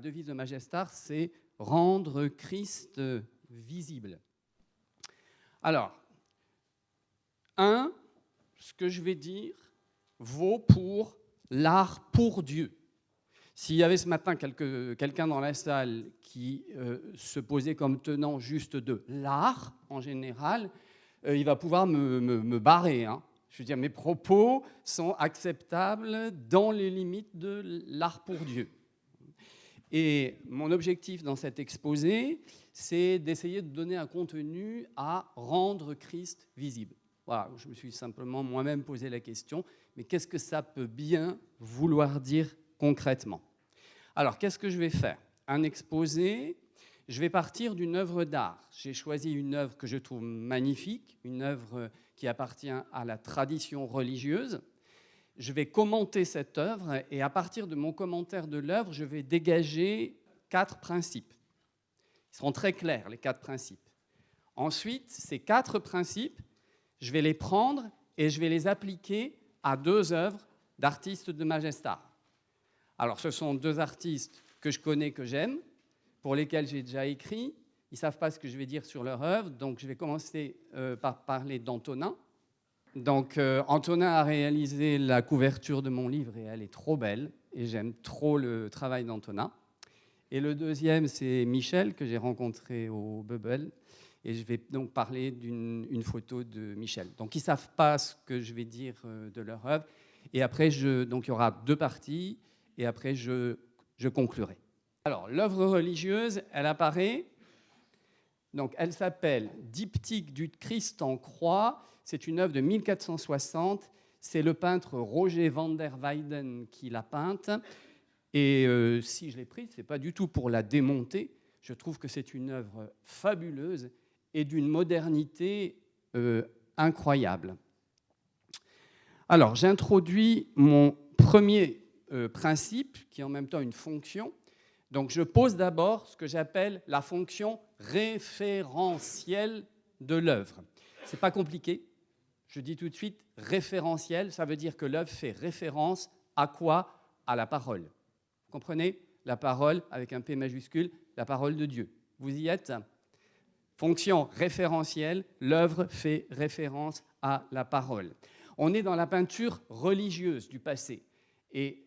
devise de Magestar, c'est « rendre Christ visible ». Alors, ce que je vais dire vaut pour l'art pour Dieu. S'il y avait ce matin quelqu'un dans la salle qui se posait comme tenant juste de l'art en général, il va pouvoir me barrer. Hein. Je veux dire, mes propos sont acceptables dans les limites de l'art pour Dieu. Et mon objectif dans cet exposé, c'est d'essayer de donner un contenu à rendre Christ visible. Voilà, je me suis simplement moi-même posé la question, mais qu'est-ce que ça peut bien vouloir dire concrètement? Alors, qu'est-ce que je vais faire? Un exposé, je vais partir d'une œuvre d'art. J'ai choisi une œuvre que je trouve magnifique, une œuvre qui appartient à la tradition religieuse. Je vais commenter cette œuvre et à partir de mon commentaire de l'œuvre, je vais dégager 4 principes. Ils seront très clairs, les 4 principes. Ensuite, ces 4 principes, je vais les prendre et je vais les appliquer à 2 œuvres d'artistes de Magestar. Alors, ce sont 2 artistes que je connais, que j'aime, pour lesquels j'ai déjà écrit. Ils ne savent pas ce que je vais dire sur leur œuvre, donc je vais commencer par parler d'Antonin. Donc, Antonin a réalisé la couverture de mon livre et elle est trop belle, et j'aime trop le travail d'Antonin. Et le deuxième, c'est Michel, que j'ai rencontré au Bubble, et je vais donc parler d'une photo de Michel. Donc, ils ne savent pas ce que je vais dire de leur œuvre. Et après, donc, il y aura 2 parties, et après, je conclurai. Alors, l'œuvre religieuse, elle apparaît. Donc, elle s'appelle « Diptyque du Christ en croix ». C'est une œuvre de 1460. C'est le peintre Roger van der Weyden qui l'a peinte. Et si je l'ai prise, ce n'est pas du tout pour la démonter. Je trouve que c'est une œuvre fabuleuse et d'une modernité incroyable. Alors, j'introduis mon premier principe, qui est en même temps une fonction. Donc, je pose d'abord ce que j'appelle la fonction référentielle de l'œuvre. Ce n'est pas compliqué. Je dis tout de suite référentiel, ça veut dire que l'œuvre fait référence à quoi? À la parole. Vous comprenez? La parole, avec un P majuscule, la parole de Dieu. Vous y êtes? Fonction référentielle, l'œuvre fait référence à la parole. On est dans la peinture religieuse du passé. Et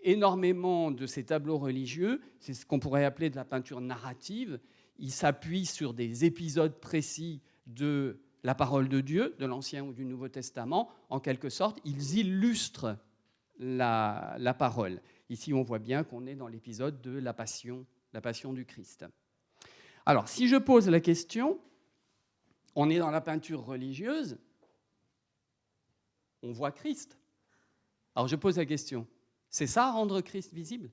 énormément de ces tableaux religieux, c'est ce qu'on pourrait appeler de la peinture narrative. Ils s'appuient sur des épisodes précis de la parole de Dieu, de l'Ancien ou du Nouveau Testament. En quelque sorte, ils illustrent la parole. Ici, on voit bien qu'on est dans l'épisode de la passion du Christ. Alors, si je pose la question, on est dans la peinture religieuse, on voit Christ. Alors, je pose la question, c'est ça, rendre Christ visible?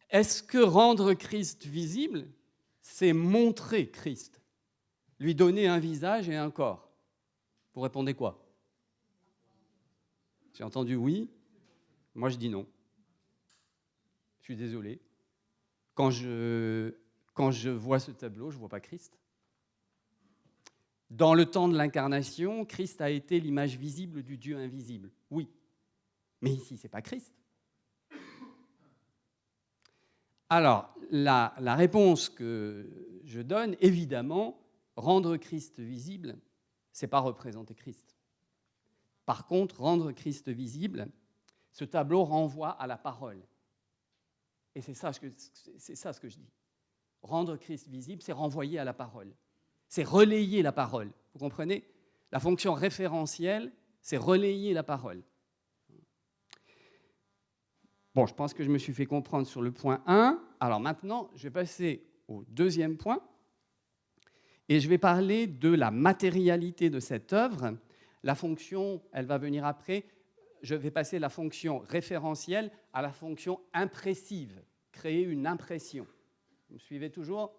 Est-ce que rendre Christ visible, c'est montrer Christ? Lui donner un visage et un corps? Vous répondez quoi? J'ai entendu oui. Moi, je dis non. Je suis désolé. Quand je vois ce tableau, je ne vois pas Christ. Dans le temps de l'incarnation, Christ a été l'image visible du Dieu invisible. Oui. Mais ici, ce n'est pas Christ. Alors, la réponse que je donne, évidemment, rendre Christ visible, ce n'est pas représenter Christ. Par contre, rendre Christ visible, ce tableau renvoie à la parole. Et c'est ça ce que je dis. Rendre Christ visible, c'est renvoyer à la parole. C'est relayer la parole. Vous comprenez? La fonction référentielle, c'est relayer la parole. Bon, je pense que je me suis fait comprendre sur le point 1. Alors maintenant, je vais passer au deuxième point. Et je vais parler de la matérialité de cette œuvre. La fonction, elle va venir après. Je vais passer de la fonction référentielle à la fonction impressive, créer une impression. Vous me suivez toujours?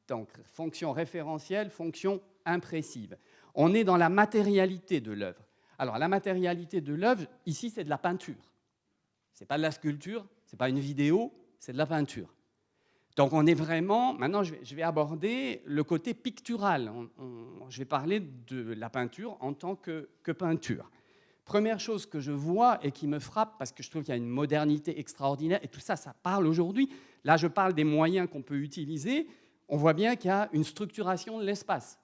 Donc, fonction référentielle, fonction impressive. On est dans la matérialité de l'œuvre. Alors, la matérialité de l'œuvre, ici, c'est de la peinture. Ce n'est pas de la sculpture, ce n'est pas une vidéo, c'est de la peinture. Donc, on est vraiment... Maintenant, je vais aborder le côté pictural. Je vais parler de la peinture en tant que peinture. première chose que je vois et qui me frappe, parce que je trouve qu'il y a une modernité extraordinaire, et tout ça, ça parle aujourd'hui. Là, je parle des moyens qu'on peut utiliser. On voit bien qu'il y a une structuration de l'espace.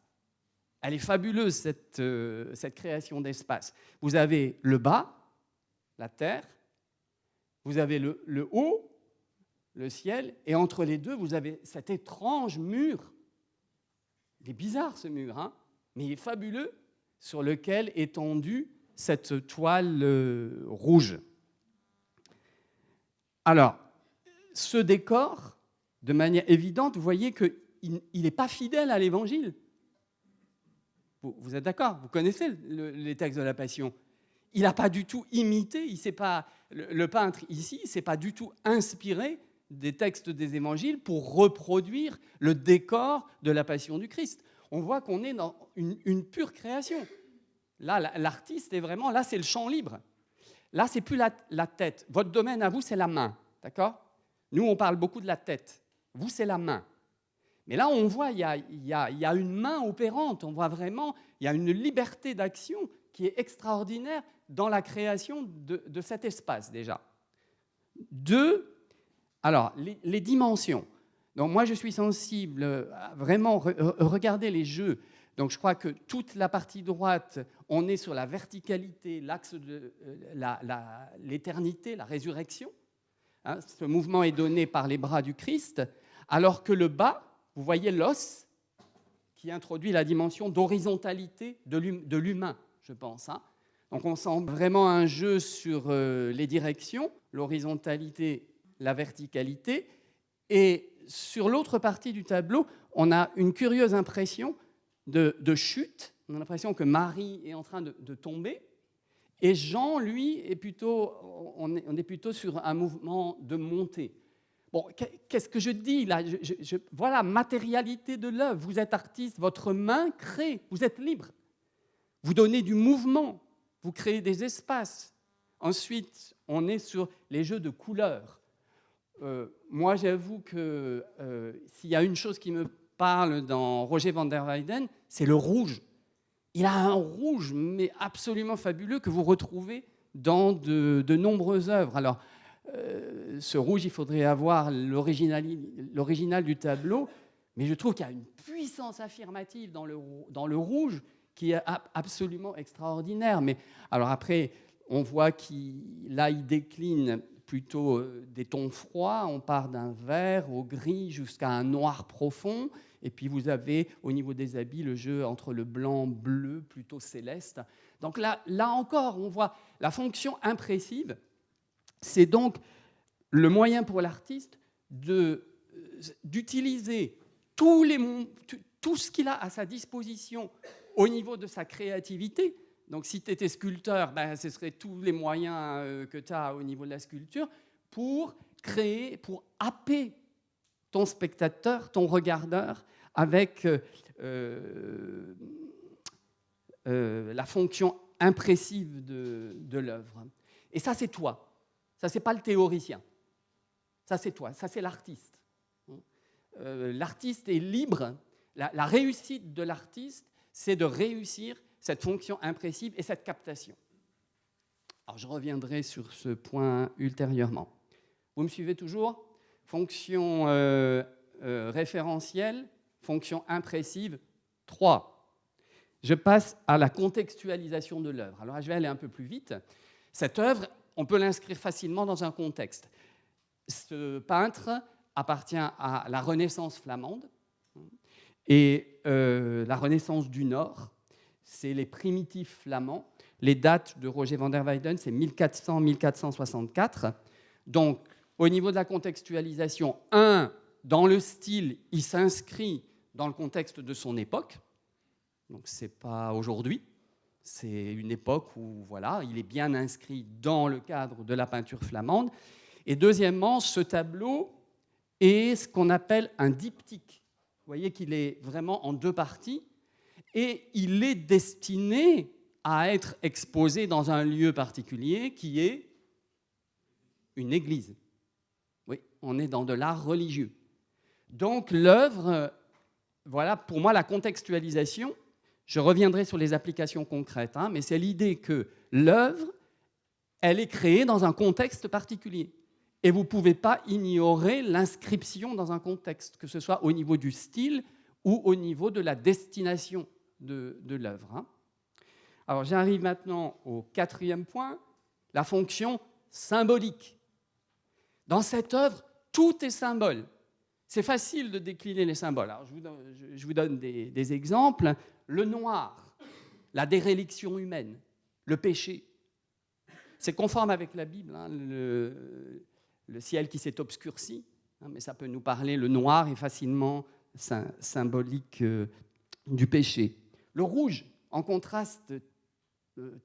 Elle est fabuleuse, cette création d'espace. Vous avez le bas, la terre, vous avez le haut, le ciel, et entre les deux, vous avez cet étrange mur. Il est bizarre, ce mur, hein, mais il est fabuleux, sur lequel est tendue cette toile rouge. Alors, ce décor, de manière évidente, vous voyez qu'il n'est pas fidèle à l'Évangile. Vous êtes d'accord? Vous connaissez les textes de la Passion. Il n'a pas du tout imité, le peintre ici, il ne s'est pas du tout inspiré des textes des Évangiles pour reproduire le décor de la Passion du Christ. On voit qu'on est dans une pure création. Là, l'artiste est vraiment, là, c'est le champ libre. Là, c'est plus la tête. Votre domaine à vous, c'est la main, d'accord? Nous, on parle beaucoup de la tête. Vous, c'est la main. Mais là, on voit, il y a une main opérante. On voit vraiment, il y a une liberté d'action qui est extraordinaire dans la création de cet espace, déjà. Deux, alors, les dimensions. Donc, moi, je suis sensible à vraiment regarder les jeux. Donc, je crois que toute la partie droite, on est sur la verticalité, l'axe de l'éternité, la résurrection. Hein, ce mouvement est donné par les bras du Christ, alors que le bas, vous voyez l'os qui introduit la dimension d'horizontalité de l'humain, je pense. Hein. Donc, on sent vraiment un jeu sur les directions, l'horizontalité, la verticalité. Et sur l'autre partie du tableau, on a une curieuse impression de chute. On a l'impression que Marie est en train de tomber. Et Jean, lui, on est plutôt sur un mouvement de montée. Bon, qu'est-ce que je dis là? Voilà, matérialité de l'œuvre. Vous êtes artiste, votre main crée, vous êtes libre. Vous donnez du mouvement, vous créez des espaces. Ensuite, on est sur les jeux de couleurs. Moi, j'avoue que s'il y a une chose qui me parle dans Roger van der Weyden, c'est le rouge. Il a un rouge, mais absolument fabuleux, que vous retrouvez dans de nombreuses œuvres. Alors, ce rouge, il faudrait avoir l'original du tableau, mais je trouve qu'il y a une puissance affirmative dans le rouge qui est absolument extraordinaire. Mais alors après, on voit qu'il décline plutôt des tons froids, on part d'un vert au gris jusqu'à un noir profond, et puis vous avez au niveau des habits le jeu entre le blanc, bleu, plutôt céleste. Donc là encore, on voit la fonction impressive, c'est donc le moyen pour l'artiste d'utiliser tout ce qu'il a à sa disposition au niveau de sa créativité. Donc, si tu étais sculpteur, ce serait tous les moyens que tu as au niveau de la sculpture pour créer, pour happer ton spectateur, ton regardeur, avec la fonction impressive de l'œuvre. Et ça, c'est toi. Ça, c'est pas le théoricien. Ça, c'est toi. Ça, c'est l'artiste. L'artiste est libre. La réussite de l'artiste, c'est de réussir cette fonction impressive et cette captation. Alors, je reviendrai sur ce point ultérieurement. Vous me suivez toujours? Fonction référentielle, fonction impressive, 3. Je passe à la contextualisation de l'œuvre. Alors, je vais aller un peu plus vite. Cette œuvre, on peut l'inscrire facilement dans un contexte. Ce peintre appartient à la Renaissance flamande et la Renaissance du Nord. C'est les primitifs flamands. Les dates de Roger van der Weyden, c'est 1400-1464. Donc, au niveau de la contextualisation, dans le style, il s'inscrit dans le contexte de son époque. Donc, ce n'est pas aujourd'hui. C'est une époque où, voilà, il est bien inscrit dans le cadre de la peinture flamande. Et deuxièmement, ce tableau est ce qu'on appelle un diptyque. Vous voyez qu'il est vraiment en 2 parties. Et il est destiné à être exposé dans un lieu particulier qui est une église. Oui, on est dans de l'art religieux. Donc l'œuvre, voilà, pour moi, la contextualisation Je reviendrai sur les applications concrètes, mais c'est l'idée que l'œuvre, elle est créée dans un contexte particulier. Et vous ne pouvez pas ignorer l'inscription dans un contexte, que ce soit au niveau du style ou au niveau de la destination de l'œuvre. Alors j'arrive maintenant au 4e point, la fonction symbolique. Dans cette œuvre, tout est symbole. C'est facile de décliner les symboles. Alors, je vous donne des exemples. Le noir, la déréliction humaine, le péché. C'est conforme avec la Bible, le ciel qui s'est obscurci, mais ça peut nous parler, le noir est facilement symbolique du péché. Le rouge, en contraste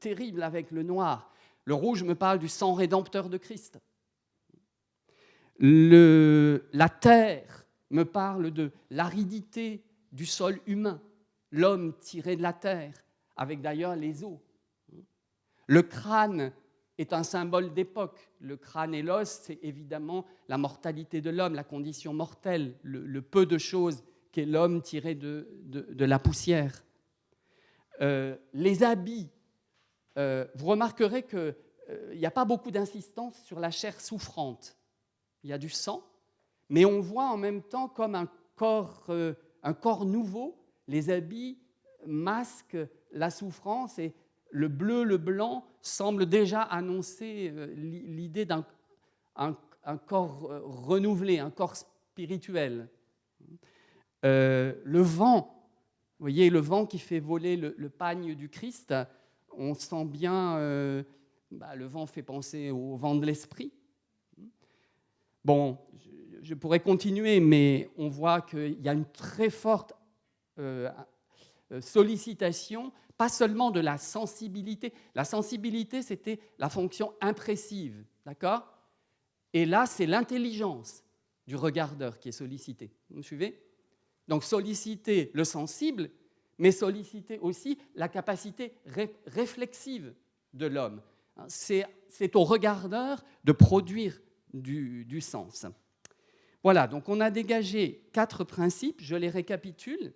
terrible avec le noir. Le rouge me parle du sang rédempteur de Christ. La terre me parle de l'aridité du sol humain, l'homme tiré de la terre, avec d'ailleurs les os. Le crâne est un symbole d'époque. Le crâne et l'os, c'est évidemment la mortalité de l'homme, la condition mortelle, le peu de choses qu'est l'homme tiré de la poussière. Les habits, vous remarquerez qu'il n'y a pas beaucoup d'insistance sur la chair souffrante. Il y a du sang, mais on voit en même temps comme un corps nouveau. Les habits masquent la souffrance et le bleu, le blanc semblent déjà annoncer l'idée d'un corps renouvelé, un corps spirituel. Le vent, vous voyez, le vent qui fait voler le pagne du Christ, on sent bien, le vent fait penser au vent de l'esprit. Bon, je pourrais continuer, mais on voit qu'il y a une très forte sollicitation, pas seulement de la sensibilité. La sensibilité, c'était la fonction impressive, d'accord ? Et là, c'est l'intelligence du regardeur qui est sollicitée. Vous me suivez ? Donc, solliciter le sensible, mais solliciter aussi la capacité réflexive de l'homme. C'est au regardeur de produire du sens. Voilà, donc on a dégagé 4 principes, je les récapitule.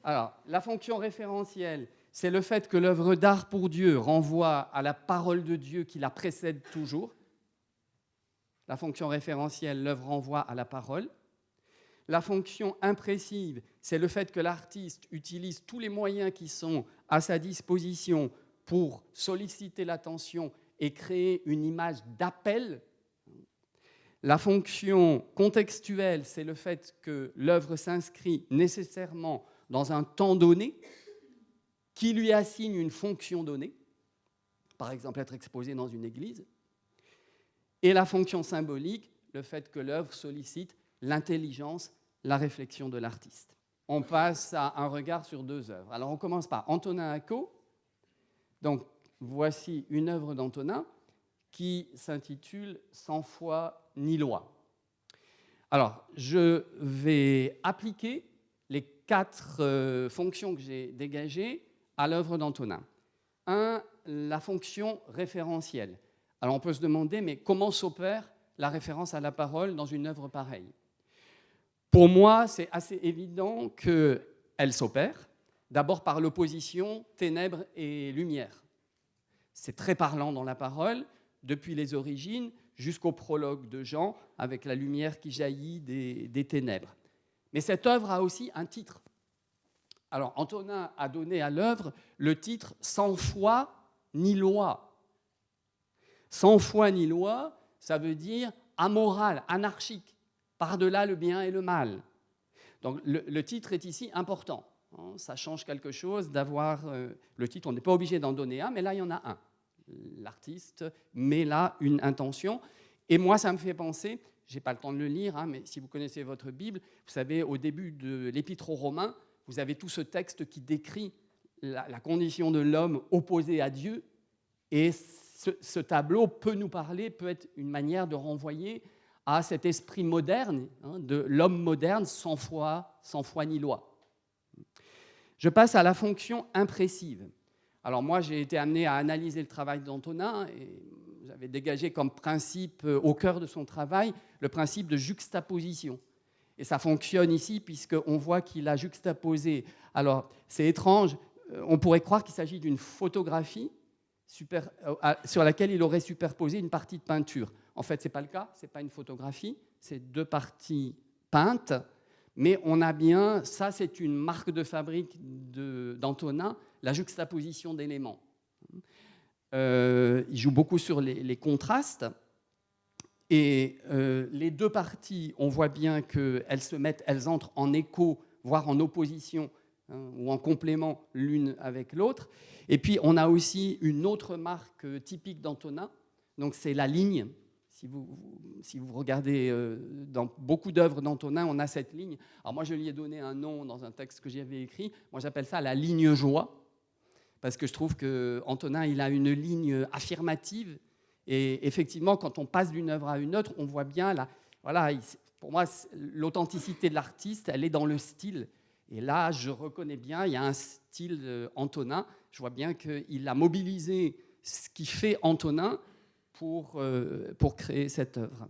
Alors, la fonction référentielle, c'est le fait que l'œuvre d'art pour Dieu renvoie à la parole de Dieu qui la précède toujours. La fonction référentielle, l'œuvre renvoie à la parole. La fonction impressive, c'est le fait que l'artiste utilise tous les moyens qui sont à sa disposition pour solliciter l'attention et créer une image d'appel. La fonction contextuelle, c'est le fait que l'œuvre s'inscrit nécessairement dans un temps donné qui lui assigne une fonction donnée, par exemple être exposé dans une église. Et la fonction symbolique, le fait que l'œuvre sollicite l'intelligence, la réflexion de l'artiste. On passe à un regard sur 2 œuvres. Alors on commence par Antonin Ako. Donc voici une œuvre d'Antonin qui s'intitule « Sans foi ni loi ». Alors, je vais appliquer les 4 fonctions que j'ai dégagées à l'œuvre d'Antonin. 1, la fonction référentielle. Alors, on peut se demander, mais comment s'opère la référence à la parole dans une œuvre pareille ? Pour moi, c'est assez évident qu'elle s'opère, d'abord par l'opposition ténèbres et lumière. C'est très parlant dans la parole, depuis les origines jusqu'au prologue de Jean, avec la lumière qui jaillit des ténèbres. Mais cette œuvre a aussi un titre. Alors, Antonin a donné à l'œuvre le titre « Sans foi ni loi ». Sans foi ni loi, ça veut dire amoral, anarchique, par-delà le bien et le mal. Donc, le titre est ici important. Ça change quelque chose d'avoir le titre. On n'est pas obligé d'en donner un, mais là, il y en a un. L'artiste met là une intention. Et moi, ça me fait penser, je n'ai pas le temps de le lire, mais si vous connaissez votre Bible, vous savez, au début de l'Épître aux Romains, vous avez tout ce texte qui décrit la condition de l'homme opposé à Dieu. Et ce tableau peut nous parler, peut être une manière de renvoyer à cet esprit moderne, de l'homme moderne sans foi ni loi. Je passe à la fonction impressive. Alors moi, j'ai été amené à analyser le travail d'Antonin et vous avez dégagé comme principe au cœur de son travail le principe de juxtaposition. Et ça fonctionne ici puisqu'on voit qu'il a juxtaposé. Alors, c'est étrange, on pourrait croire qu'il s'agit d'une photographie sur laquelle il aurait superposé une partie de peinture. En fait, ce n'est pas le cas, ce n'est pas une photographie, c'est 2 parties peintes, mais on a bien, ça c'est une marque de fabrique d'Antonin, la juxtaposition d'éléments. Il joue beaucoup sur les contrastes, et les 2 parties, on voit bien qu'elles entrent en écho, voire en opposition, ou en complément l'une avec l'autre. Et puis, on a aussi une autre marque typique d'Antonin, donc c'est la ligne. Si vous regardez dans beaucoup d'œuvres d'Antonin, on a cette ligne. Alors moi, je lui ai donné un nom dans un texte que j'avais écrit. Moi, j'appelle ça la ligne joie, parce que je trouve qu'Antonin, il a une ligne affirmative. Et effectivement, quand on passe d'une œuvre à une autre, on voit bien, pour moi, l'authenticité de l'artiste, elle est dans le style. Et là, je reconnais bien, il y a un style Antonin. Je vois bien qu'il a mobilisé ce qui fait Antonin pour créer cette œuvre.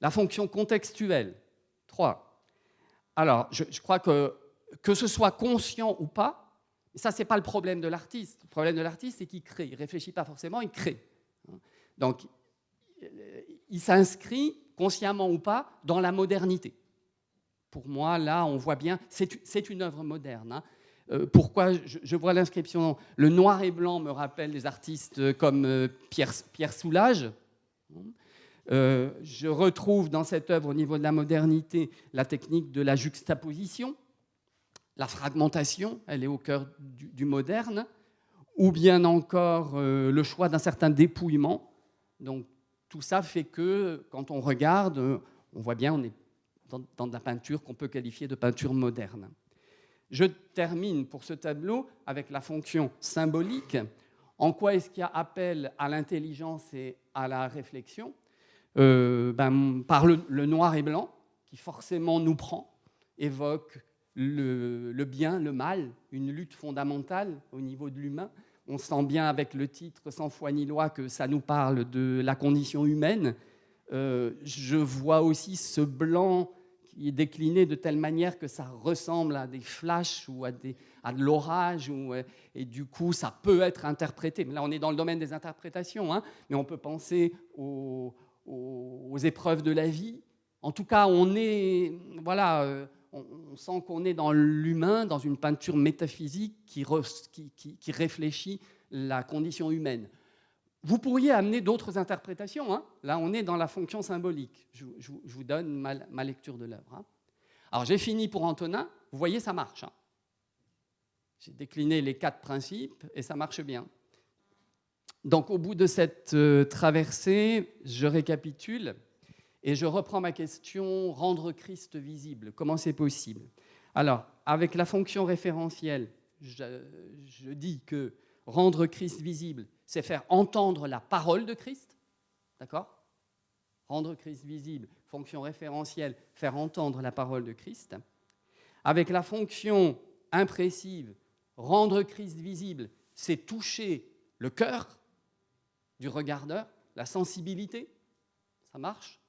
La fonction contextuelle, 3. Alors, je crois que ce soit conscient ou pas, ça, ce n'est pas le problème de l'artiste. Le problème de l'artiste, c'est qu'il crée. Il ne réfléchit pas forcément, il crée. Donc, il s'inscrit, consciemment ou pas, dans la modernité. Pour moi, là, on voit bien, c'est une œuvre moderne. Pourquoi je vois l'inscription, le noir et blanc me rappelle des artistes comme Pierre Soulages. Je retrouve dans cette œuvre, au niveau de la modernité, la technique de la juxtaposition, la fragmentation, elle est au cœur du moderne, ou bien encore le choix d'un certain dépouillement. Donc, tout ça fait que, quand on regarde, on voit bien, on est dans de la peinture qu'on peut qualifier de peinture moderne. Je termine pour ce tableau avec la fonction symbolique. En quoi est-ce qu'il y a appel à l'intelligence et à la réflexion ? Par le noir et blanc, qui forcément nous prend, évoque le bien, le mal, une lutte fondamentale au niveau de l'humain. On sent bien avec le titre « Sans foi ni loi » que ça nous parle de la condition humaine. Je vois aussi ce blanc qui est décliné de telle manière que ça ressemble à des flashs ou à de l'orage, et du coup, ça peut être interprété. Là, on est dans le domaine des interprétations, mais on peut penser aux épreuves de la vie. En tout cas, on sent qu'on est dans l'humain, dans une peinture métaphysique qui réfléchit la condition humaine. Vous pourriez amener d'autres interprétations. Là, on est dans la fonction symbolique. Je vous donne ma lecture de l'œuvre. Alors, j'ai fini pour Antonin. Vous voyez, ça marche. J'ai décliné les 4 principes et ça marche bien. Donc, au bout de cette traversée, je récapitule et je reprends ma question « Rendre Christ visible ». Comment c'est possible ? Alors, avec la fonction référentielle, je dis que rendre Christ visible, c'est faire entendre la parole de Christ. D'accord ? Rendre Christ visible, fonction référentielle, faire entendre la parole de Christ. Avec la fonction impressive, rendre Christ visible, c'est toucher le cœur du regardeur, la sensibilité. Ça marche ?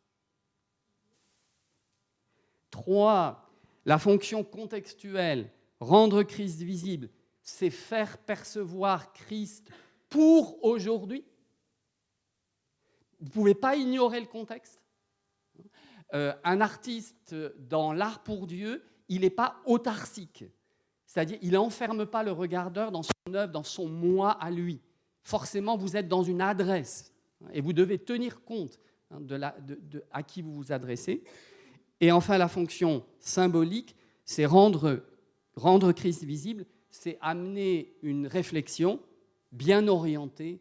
3. La fonction contextuelle, rendre Christ visible, c'est faire percevoir Christ pour aujourd'hui. Vous ne pouvez pas ignorer le contexte. Un artiste dans l'art pour Dieu, il n'est pas autarcique. C'est-à-dire, il n'enferme pas le regardeur dans son œuvre, dans son moi à lui. Forcément, vous êtes dans une adresse et vous devez tenir compte à qui vous vous adressez. Et enfin, la fonction symbolique, c'est rendre Christ visible, c'est amener une réflexion bien orientée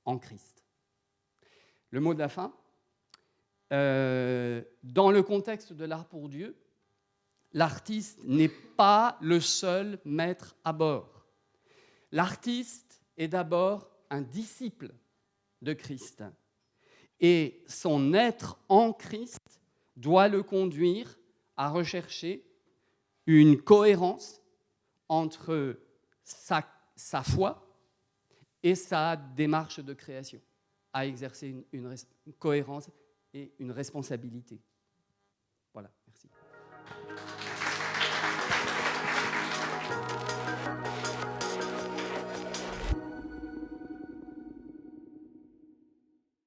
en Christ. Le mot de la fin. Dans le contexte de l'art pour Dieu, l'artiste n'est pas le seul maître à bord. L'artiste est d'abord un disciple de Christ. Et son être en Christ doit le conduire à rechercher une cohérence entre sa foi et sa démarche de création, à exercer une cohérence et une responsabilité. Voilà, merci.